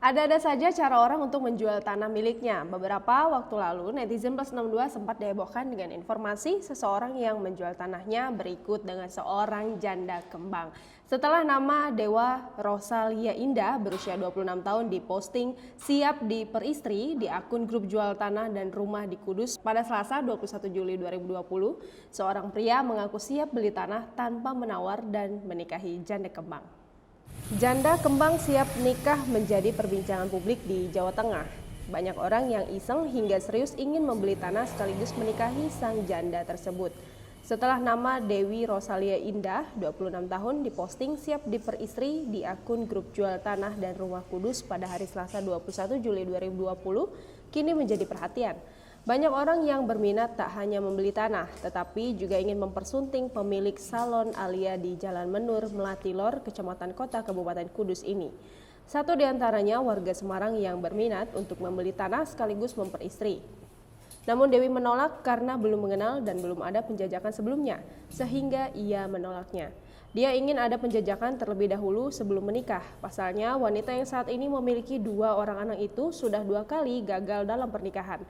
Ada-ada saja cara orang untuk menjual tanah miliknya. Beberapa waktu lalu, netizen plus 62 sempat dihebohkan dengan informasi seseorang yang menjual tanahnya berikut dengan seorang janda kembang. Setelah nama Dewa Rosalia Indah berusia 26 tahun diposting siap diperistri di akun grup jual tanah dan rumah di Kudus pada Selasa 21 Juli 2020, seorang pria mengaku siap beli tanah tanpa menawar dan menikahi janda kembang. Janda kembang siap nikah menjadi perbincangan publik di Jawa Tengah. Banyak orang yang iseng hingga serius ingin membeli tanah sekaligus menikahi sang janda tersebut. Setelah nama Dewi Rosalia Indah, 26 tahun, diposting siap diperistri di akun grup jual tanah dan rumah Kudus pada hari Selasa 21 Juli 2020, kini menjadi perhatian. Banyak orang yang berminat tak hanya membeli tanah, tetapi juga ingin mempersunting pemilik salon Alia di Jalan Menur, Melati Lor, Kecamatan Kota, Kabupaten Kudus ini. Satu di antaranya warga Semarang yang berminat untuk membeli tanah sekaligus memperistri. Namun Dewi menolak karena belum mengenal dan belum ada penjajakan sebelumnya, sehingga ia menolaknya. Dia ingin ada penjajakan terlebih dahulu sebelum menikah. Pasalnya, wanita yang saat ini memiliki 2 orang anak itu sudah 2 kali gagal dalam pernikahan.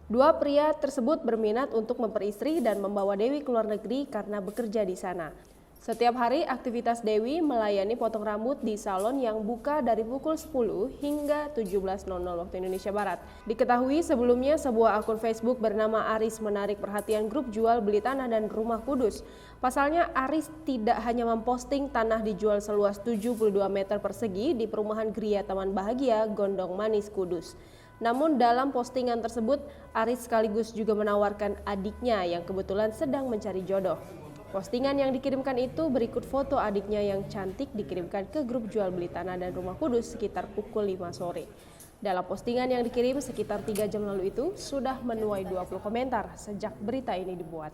Dua pria tersebut berminat untuk memperistri dan membawa Dewi ke luar negeri karena bekerja di sana. Setiap hari aktivitas Dewi melayani potong rambut di salon yang buka dari pukul 10 hingga 17.00 waktu Indonesia Barat. Diketahui sebelumnya sebuah akun Facebook bernama Aris menarik perhatian grup jual beli tanah dan rumah Kudus. Pasalnya Aris tidak hanya memposting tanah dijual seluas 72 meter persegi di perumahan Gria Taman Bahagia, Gondong Manis, Kudus. Namun dalam postingan tersebut, Aris sekaligus juga menawarkan adiknya yang kebetulan sedang mencari jodoh. Postingan yang dikirimkan itu berikut foto adiknya yang cantik dikirimkan ke grup jual beli tanah dan rumah Kudus sekitar pukul 5 sore. Dalam postingan yang dikirim sekitar 3 jam lalu itu, sudah menuai 20 komentar sejak berita ini dibuat.